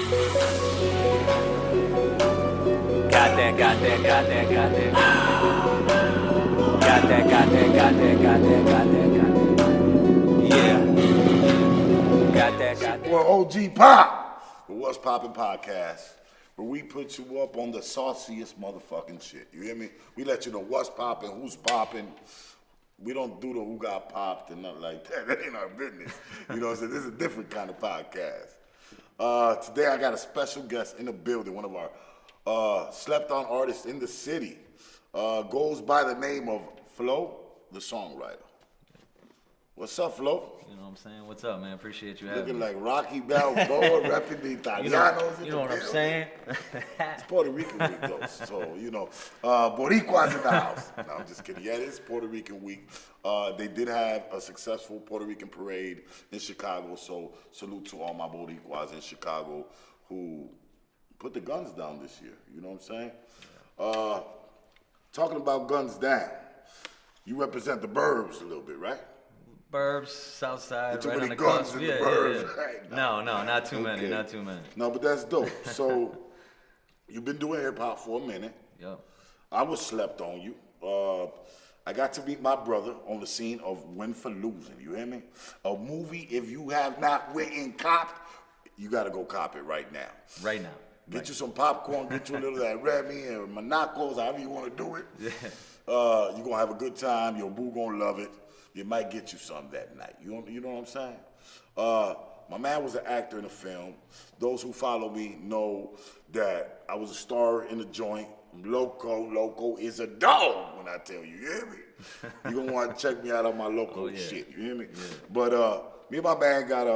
Got that, got that, got that, got that. Got that, got that, got that, got that, got that, got that. Yeah. Got that, got that. Well, Ogiepop, the What's Poppin' podcast, where we put you up on the sauciest motherfucking shit. You hear me? We let you know what's poppin', who's poppin'. We don't do the who got popped and nothing like that. That ain't our business. You know what I'm saying? This is a different kind of podcast. Today I got a special guest in the building, one of our slept on artists in the city. Goes by the name of Flo The Songwriter. What's up, Flo? You know what I'm saying? What's up, man? Appreciate you having Looking me. like Rocky Balboa, repping the Italianos. You know what I'm saying? It's Puerto Rican week, though. So, you know, Boricua's in the house. No, I'm just kidding. Yeah, it is Puerto Rican week. They did have a successful Puerto Rican parade in Chicago. So, salute to all my Boricuas in Chicago who put the guns down this year. You know what I'm saying? Talking about guns down, you represent the burbs a little bit, right? Burbs, South Side, Too right many on the guns cusp. in the burbs, right? No, not too many, Okay. not too many. No, but that's dope. So, you've been doing hip hop for a minute. Yep. I was slept on you. I got to meet my brother on the scene of Win for Losing. You hear me? A movie, if you have not went and copped, you got to go cop it right now. Right now. Get you some popcorn, get you a little of that Remy or Monacos, however you want to do it. Yeah. You're going to have a good time. Your boo going to love it. You might get you some that night. You know what I'm saying? My man was an actor in a film. Those who follow me know that I was a star in the joint. Loco is a dog when I tell you. You hear me? You're going to want to check me out on my Loco shit. You hear me? Yeah. But me and my man got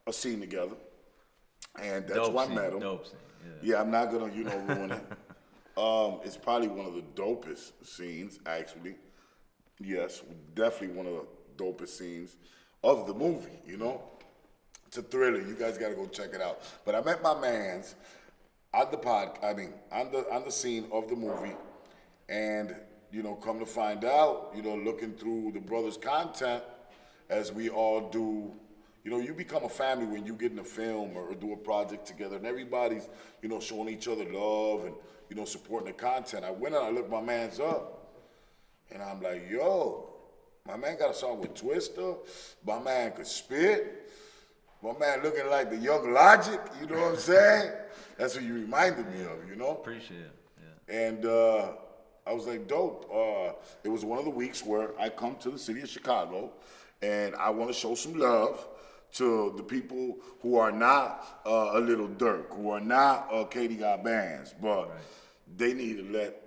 a scene together. And that's why I met him. Dope scene, yeah, I'm not going to, ruin it. It's probably one of the dopest scenes, actually. Yes, definitely one of the dopest scenes of the movie, It's a thriller. You guys got to go check it out. But I met my mans on the scene of the movie. And, come to find out, looking through the brother's content, as we all do, you become a family when you get in a film or do a project together, and everybody's, showing each other love and, supporting the content. I went and I looked my mans up. And I'm like, yo, my man got a song with Twister. My man could spit. My man looking like the Young Logic, you know what I'm saying? That's what you reminded me of, Appreciate it, yeah. And I was like, dope. It was one of the weeks where I come to the city of Chicago and I want to show some love to the people who are not a Little Dirk, who are not Katie Got Bands, but they need to let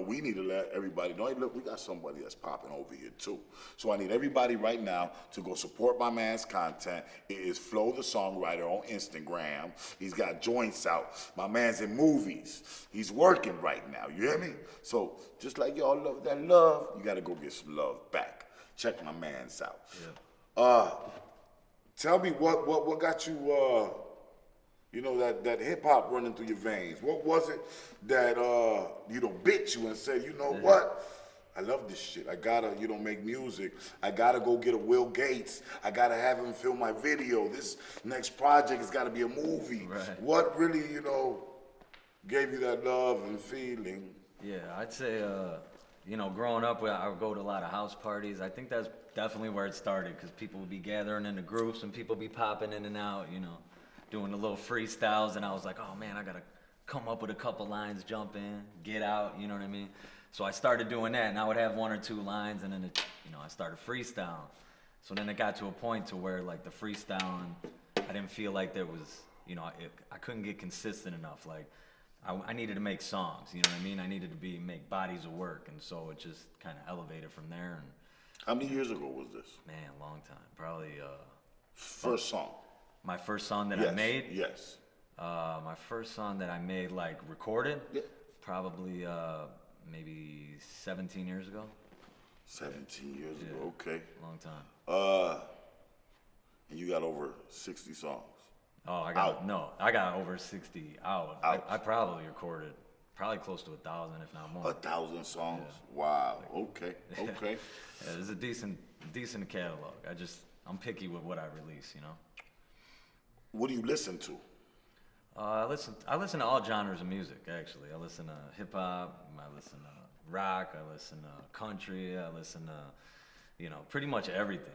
we need to let everybody know, hey, look, we got somebody that's popping over here too. So I need everybody right now to go support my man's content. It is Flo The Songwriter on Instagram. He's got joints out. My man's in movies. He's working right now, you hear me? So just like y'all love that love, you gotta go get some love back. Check my man's out. Yeah. Tell me what got you that hip hop running through your veins. What was it that bit you and said, what? I love this shit. I gotta, make music. I gotta go get a Will Gates. I gotta have him film my video. This next project has gotta be a movie. Right. What really, gave you that love and feeling? Yeah, I'd say, growing up, I would go to a lot of house parties. I think that's definitely where it started, because people would be gathering into groups and people be popping in and out, doing the little freestyles, and I was like, oh man, I gotta come up with a couple lines, jump in, get out, you know what I mean? So I started doing that, and I would have one or two lines, and then I started freestyling. So then it got to a point to where like the freestyling, I didn't feel like there was, I couldn't get consistent enough. Like I needed to make songs, you know what I mean? I needed to make bodies of work, and so it just kind of elevated from there. And how many years ago was this? man, long time, probably. First song. My first song that I made? Yes. My first song that I made, like, recorded? Yeah. Probably, maybe 17 years ago. 17 years ago, okay. Long time. And you got over 60 songs. Oh, I got over 60 out. I probably recorded probably close to 1,000, if not more. 1,000 songs? Yeah. Wow, okay. Yeah, it's a decent catalog. I'm picky with what I release, What do you listen to? I listen to all genres of music, actually. I listen to hip hop, I listen to rock, I listen to country, I listen to, pretty much everything,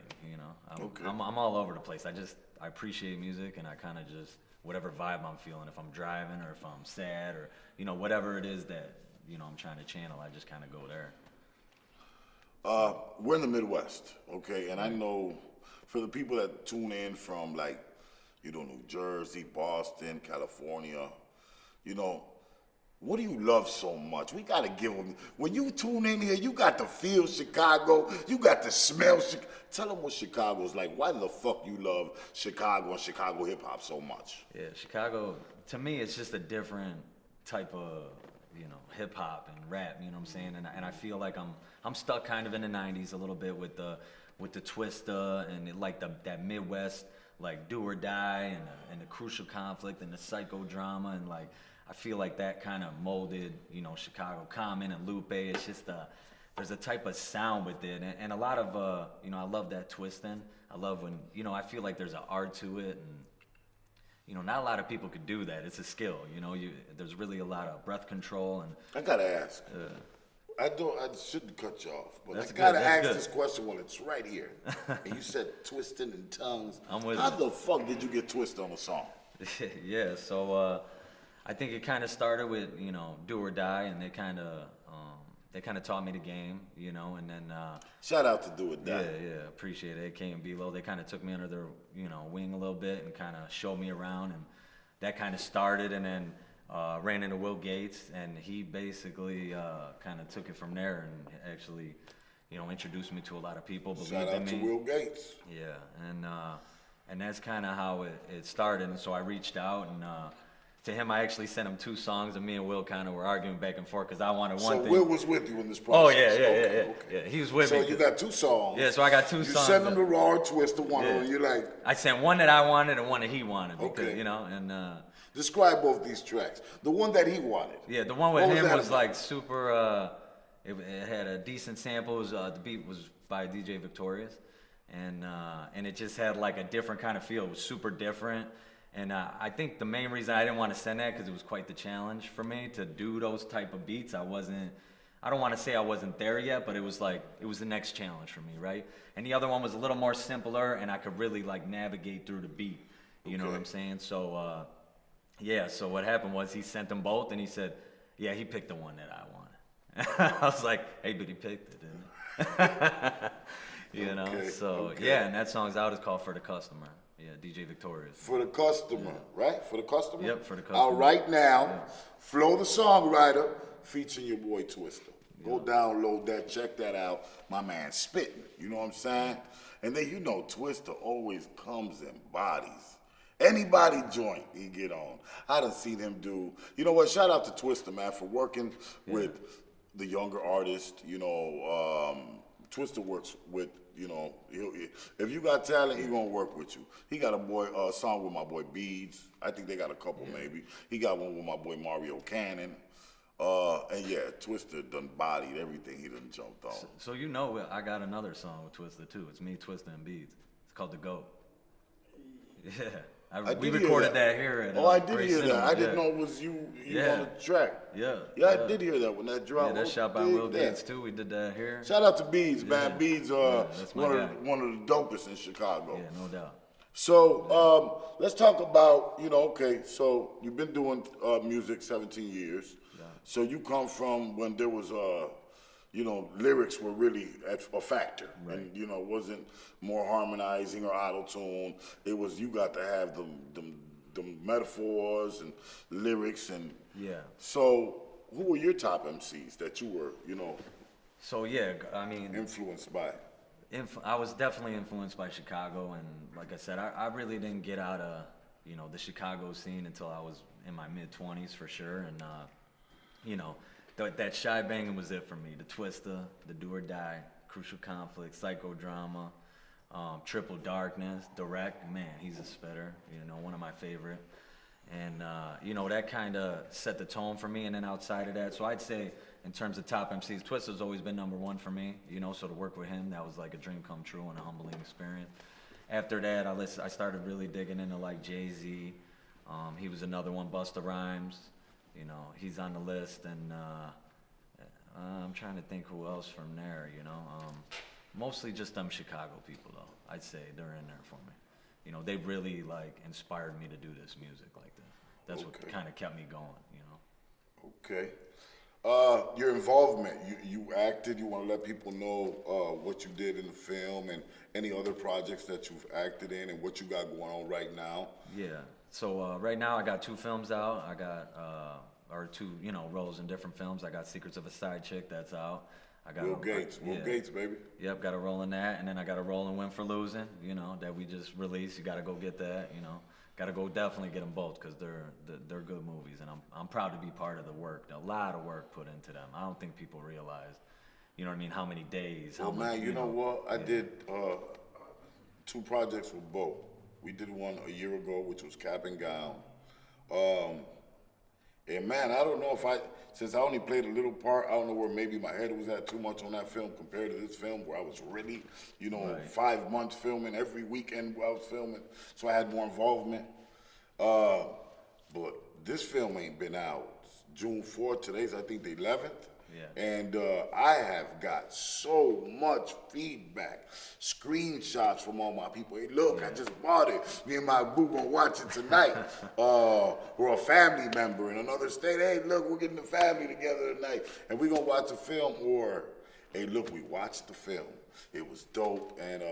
Okay. I'm all over the place. I appreciate music, and I kind of just, whatever vibe I'm feeling, if I'm driving or if I'm sad or, whatever it is that, I'm trying to channel, I just kind of go there. We're in the Midwest, okay? And I know for the people that tune in from like, New Jersey, Boston, California, what do you love so much? We gotta give them, when you tune in here, you got to feel Chicago, you got to smell Chicago. Tell them what Chicago's like. Why the fuck you love Chicago and Chicago hip hop so much? Yeah, Chicago, to me, it's just a different type of, hip hop and rap, you know what I'm saying? And I feel like I'm stuck kind of in the 90s a little bit with the Twista and like that Midwest, like do or die and the crucial conflict and the psychodrama, and like I feel like that kind of molded, Chicago. Common and Lupe. It's just there's a type of sound with it, and a lot of I love that twisting. I love when I feel like there's an art to it, and not a lot of people could do that. It's a skill, there's really a lot of breath control and. I gotta ask. I shouldn't cut you off, but That's I gotta good, that's ask good. this question when it's right here. And you said twisting and tongues. I'm with How you. the fuck did you get twisted on a song? Yeah, so I think it kind of started with do or die, and they kind of taught me the game, and then Shout out to Do It Die. yeah, appreciate it. AK and B-Lo, they kind of took me under their wing a little bit and kind of showed me around, and that kind of started, and then ran into Will Gates, and he basically kind of took it from there and actually introduced me to a lot of people. Shout out to Will Gates. Yeah, and that's kind of how it started, and so I reached out, and to him I actually sent him 2 songs, and me and Will kind of were arguing back and forth because I wanted one thing. So Will was with you in this Oh process? yeah, he was with me. So you got 2 songs. Yeah, so I got 2 You songs. send him the raw twist, the one, Yeah. and you're like, I sent one that I wanted and one that he wanted, because, Okay. and describe both these tracks. The one that he wanted. yeah, the one with What was him that was about? like super. It had a decent sample. It was, the beat was by DJ Victorious, and it just had like a different kind of feel. It was super different, and I think the main reason I didn't want to send that because it was quite the challenge for me to do those type of beats. I don't want to say I wasn't there yet, but it was the next challenge for me, right? And the other one was a little more simpler, and I could really like navigate through the beat. You know what I'm saying? So. Yeah, so what happened was he sent them both, and he said, yeah, he picked the one that I wanted. I was like, hey, but he picked it, didn't he? Okay, So, okay. yeah, and that song's out. It's called For the Customer. Yeah, DJ Victorious. For the customer, right? For the customer? Yep, For the Out Customer. right now, Flo the Songwriter, featuring your boy Twista. Go download that, check that out. My man spitting, you know what I'm saying? And then Twista always comes in bodies. Anybody joint he get on. I done seen him do. You know what? Shout out to Twista, man, for working with the younger artists. Twista works with, if you got talent, he gonna work with you. He got a song with my boy Beads. I think they got a couple maybe. He got one with my boy Mario Cannon. And yeah, Twista done bodied everything he done jumped on. So I got another song with Twista, too. It's me, Twista, and Beads. It's called The Goat. Yeah. We did hear recorded that here at I did Great hear Cinema, that. I didn't yeah. know it was you Yeah. on the track. Yeah. Yeah, I did hear that when that dropped. Yeah, that's shot by Dig Will that. Gates, too. We did that here. Shout out to Beads, man. Yeah. Beads that's my guy. one of the dopest in Chicago. Yeah, no doubt. So let's talk about, okay, so you've been doing music 17 years. Yeah. So you come from when there was, lyrics were really a factor. Right. And, wasn't more harmonizing or auto-tune. It was, you got to have the metaphors and lyrics and. Yeah. So who were your top MCs that you were, So, yeah, I mean, influenced by? I was definitely influenced by Chicago, and like I said, I really didn't get out of, the Chicago scene until I was in my mid-20s for sure, and, that shy banging was it for me. The Twista, the Do or Die, Crucial Conflict, Psychodrama, Triple Darkness, Direct, man, he's a spitter, one of my favorite. And, that kind of set the tone for me. And then outside of that, so I'd say in terms of top MCs, Twista's always been #1 for me, so to work with him, that was like a dream come true and a humbling experience. After that, I started really digging into like Jay-Z, He was another one, Busta Rhymes. You know, he's on the list, and I'm trying to think who else from there. You know, mostly just them Chicago people, though. I'd say they're in there for me. You know, they really like inspired me to do this music like that. That's what kind of kept me going. You know. Okay. Your involvement, you acted, you want to let people know what you did in the film and any other projects that you've acted in and what you got going on right now. Yeah, so right now I got 2 films out. I got, or 2, you know, roles in different films. I got Secrets of a Side Chick that's out. I got Will Gates, baby. Yep, got a role in that. And then I got a role in Win for Losing, you know, that we just released. You got to go get that, you know. Got to go definitely get them both because they're good movies, and I'm proud to be part of the work. A lot of work put into them. I don't think people realize, you know what I mean, how many days. Well, man, you know what? I did 2 projects with Bo. We did one a year ago, which was Cap and Gown. And man, I don't know if since I only played a little part, I don't know where maybe my head was at too much on that film compared to this film where I was really, you know, 5 months filming, every weekend I was filming, so I had more involvement. But this film ain't been out. June 4th, today's I think the 11th. Yeah. And I have got so much feedback, screenshots from all my people. Hey, look, I just bought it. Me and my boo gonna watch it tonight. Or a family member in another state. Hey, look, we're getting the family together tonight, and we gonna watch a film. Or, hey, look, we watched the film. It was dope, and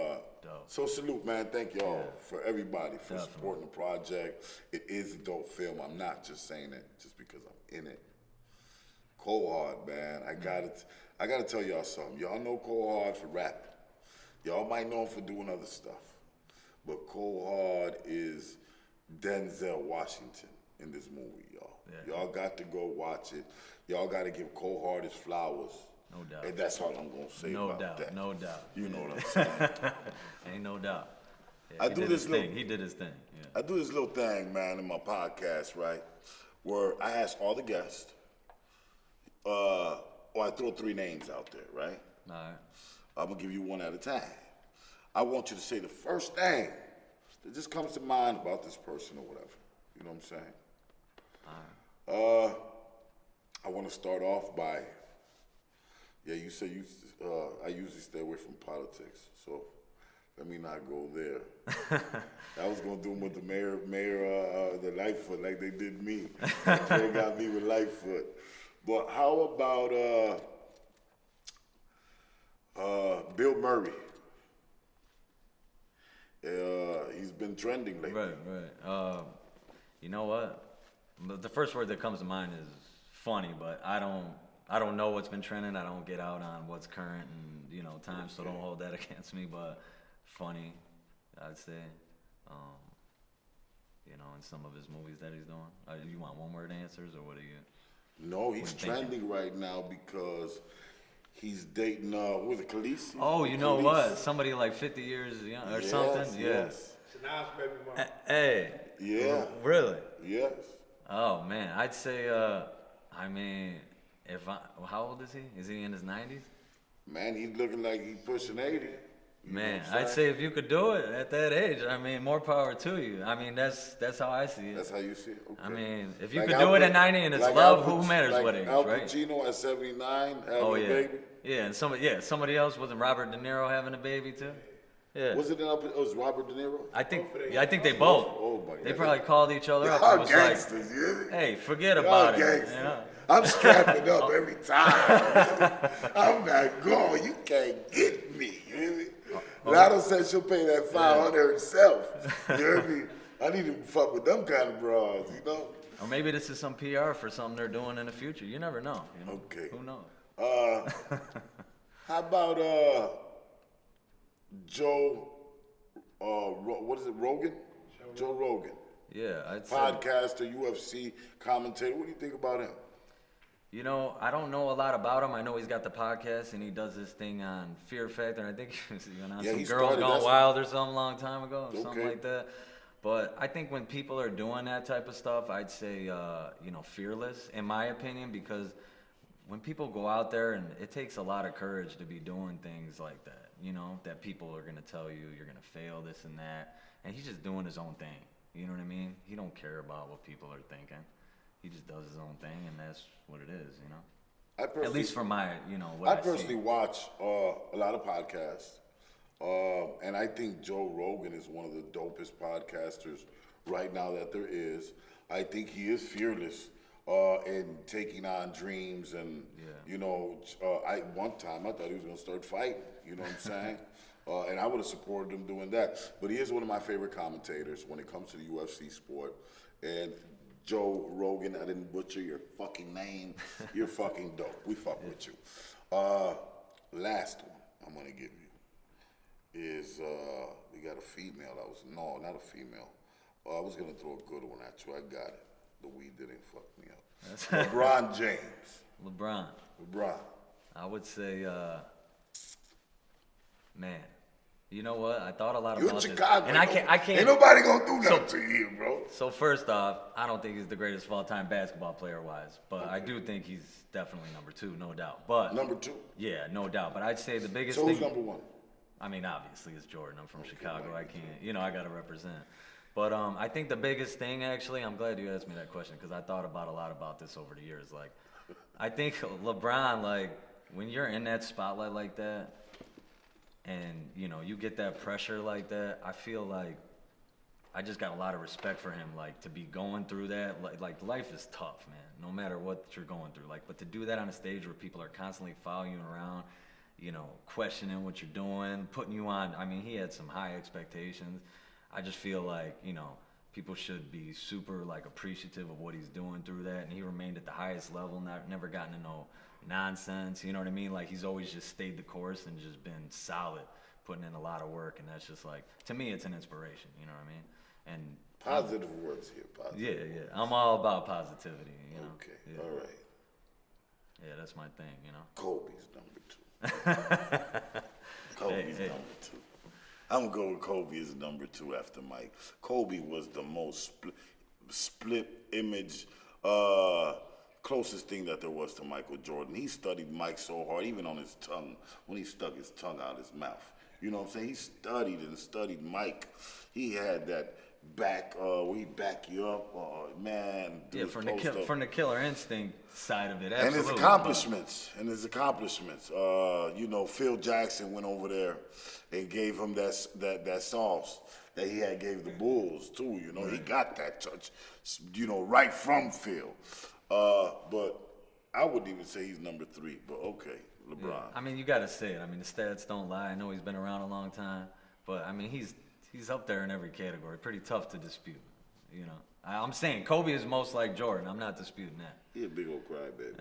so salute, man. Thank y'all for everybody for supporting the project. It is a dope film. I'm not just saying it just because I'm in it. Cold Hard, man. I gotta tell y'all something. Y'all know Cold Hard for rapping. Y'all might know him for doing other stuff. But Cold Hard is Denzel Washington in this movie, y'all. Yeah. Y'all got to go watch it. Y'all got to give Cold Hard his flowers. No doubt. And that's all I'm gonna say about that. No doubt. You know what I'm saying? Ain't no doubt. Yeah, he did his thing. Yeah. I do this little thing, man, in my podcast, right? Where I ask all the guests, or I throw 3 names out there, right? All right. I'm gonna give you one at a time. I want you to say the first thing that just comes to mind about this person or whatever. You know what I'm saying? All right. I want to start off by, you say I usually stay away from politics, so let me not go there. I was gonna do them with the mayor, the Lightfoot, like they did me. They got me with Lightfoot. But how about Bill Murray? He's been trending lately. Right. You know what? The first word that comes to mind is funny, but I don't know what's been trending. I don't get out on what's current and, you know, time, so don't hold that against me. But funny, I'd say. You know, in some of his movies that he's doing. You want one word answers, or what are you? No, he's trending right now because he's dating, who was it, Khaleesi? Oh, you know what? Somebody like 50 years young or something? Yes. Shania's baby mama. Hey. Yeah. Really? Yes. Oh, man. I'd say, I mean, how old is he? Is he in his 90s? Man, he's looking like he's pushing 80. Man, I'd say if you could do it at that age, I mean, more power to you. I mean, that's how I see it. That's how you see it? Okay. I mean, if you Like could do it at 90 and it's like love, who matters what age, Al right? Pacino at 79 having Oh, a yeah. baby? Yeah, and somebody else, wasn't Robert De Niro having a baby too? Yeah. Was it Robert De Niro? I think they both. Oh, my God. They probably called each other up. Y'all and was gangsters, like, you hear me? hey, forget Y'all about it. gangsters. You know? I'm strapping up every time. I'm not going. You can't get me. You hear me? Lotto said she'll pay that 500 herself. You hear me? I need to fuck with them kind of bras, you know? Or maybe this is some PR for something they're doing in the future. You never know. You know? Okay. Who knows? How about Joe? What is it? Rogan? Joe Rogan. Yeah, I'd say. Podcaster, UFC commentator. What do you think about him? You know, I don't know a lot about him. I know he's got the podcast and he does this thing on Fear Factor. And I think he was on some Girls Gone Wild or something a long time ago, or something like that. But I think when people are doing that type of stuff, I'd say, fearless, in my opinion, because when people go out there, and it takes a lot of courage to be doing things like that, you know, that people are going to tell you you're going to fail, this and that. And he's just doing his own thing. You know what I mean? He don't care about what people are thinking. He just does his own thing, and that's what it is, you know? At least for my, you know, what I personally see. watch a lot of podcasts, and I think Joe Rogan is one of the dopest podcasters right now that there is. I think he is fearless in taking on dreams, and you know, one time I thought he was gonna start fighting. You know what I'm saying? And I would have supported him doing that. But he is one of my favorite commentators when it comes to the UFC sport. And Joe Rogan, I didn't butcher your fucking name. You're fucking dope. We fuck with you. Last one I'm gonna give you is we got a female. No, not a female. I was gonna throw a good one at you. I got it. The weed didn't fuck me up. LeBron James. LeBron. I would say, man. You know what? I thought a lot about this. You're in Chicago. And I can't. Ain't nobody gonna do nothing to you, bro. So first off, I don't think he's the greatest of all time basketball player-wise, but I do think he's definitely number 2, no doubt. But number 2? Yeah, no doubt. But I'd say the biggest thing. So who's number 1? I mean, obviously it's Jordan. I'm from Chicago. I can't, you know, I gotta represent. But I think the biggest thing, actually, I'm glad you asked me that question because I thought about a lot about this over the years. Like, I think LeBron, like, when you're in that spotlight like that, and, you know, you get that pressure like that, I feel like I just got a lot of respect for him, like, to be going through that. Like life is tough, man, no matter what you're going through. Like, but to do that on a stage where people are constantly following you around, you know, questioning what you're doing, putting you on. I mean, he had some high expectations. I just feel like, you know, people should be super, like, appreciative of what he's doing through that. And he remained at the highest level, never gotten to no nonsense, you know what I mean? Like, he's always just stayed the course and just been solid, putting in a lot of work. And that's just like, to me, it's an inspiration, you know what I mean? And positive words here, positive. Yeah. I'm all about positivity, you know? Okay, yeah. All right. Yeah, that's my thing, you know? Kobe's number 2. Kobe's number 2. I'm gonna go with Kobe as number 2 after Mike. Kobe was the most split image, closest thing that there was to Michael Jordan. He studied Mike so hard, even on his tongue, when he stuck his tongue out his mouth. You know what I'm saying? He studied and studied Mike. He had that back, where he back you up, man. Yeah, from the killer instinct side of it, absolutely. And his accomplishments. You know, Phil Jackson went over there and gave him that sauce that he had gave the Bulls too. You know, He got that touch, you know, right from Phil. But I wouldn't even say he's number 3. But okay, LeBron. Yeah. I mean, you got to say it. I mean, the stats don't lie. I know he's been around a long time, but I mean, he's up there in every category. Pretty tough to dispute, you know. I'm saying Kobe is most like Jordan. I'm not disputing that. He a big old crybaby.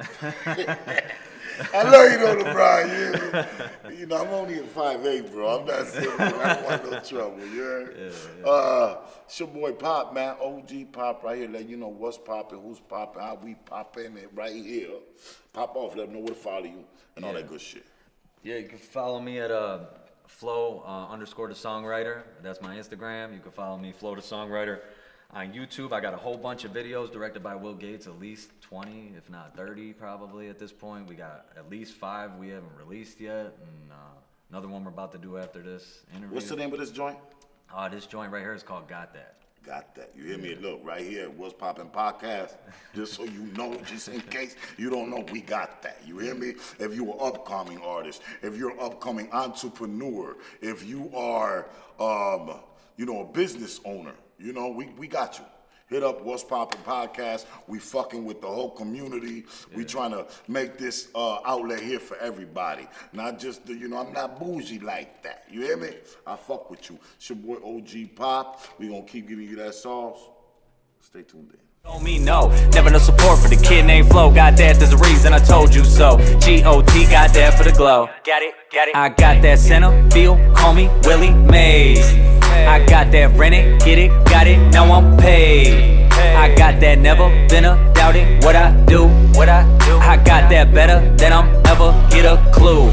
I love you though, LeBron. You know, I'm only at 5'8", bro. I'm not saying I don't want no trouble. You heard? Yeah. It's your boy Pop, man. Ogiepop right here. Let you know what's popping, who's popping, how we popping it right here. Pop off. Let them know where to follow you and all that good shit. Yeah, you can follow me at Flo _ The Songwriter. That's my Instagram. You can follow me, Flo The Songwriter. On YouTube, I got a whole bunch of videos directed by Will Gates, at least 20, if not 30 probably at this point. We got at least 5 we haven't released yet, and another one we're about to do after this interview. What's the name of this joint? This joint right here is called Got That. Got that. You hear me? Look, right here, What's Poppin' Podcast. Just so you know, just in case you don't know, we got that. You hear me? If you're an upcoming artist, if you're an upcoming entrepreneur, if you are, you know, a business owner, you know, we got you. Hit up What's Poppin' Podcast. We fucking with the whole community. Yeah. We trying to make this outlet here for everybody. Not just the, you know, I'm not bougie like that. You hear me? I fuck with you. It's your boy Ogiepop. We gonna keep giving you that sauce. Stay tuned in. Don't mean no, never no support for the kid named Flo. Got that, there's a reason I told you so. G-O-T, got that for the glow. Got it. I got that center feel, call me Willie Mays. I got that rent it, get it, got it, now I'm paid. I got that never been a doubting what I do. I got that better than I'm ever get a clue.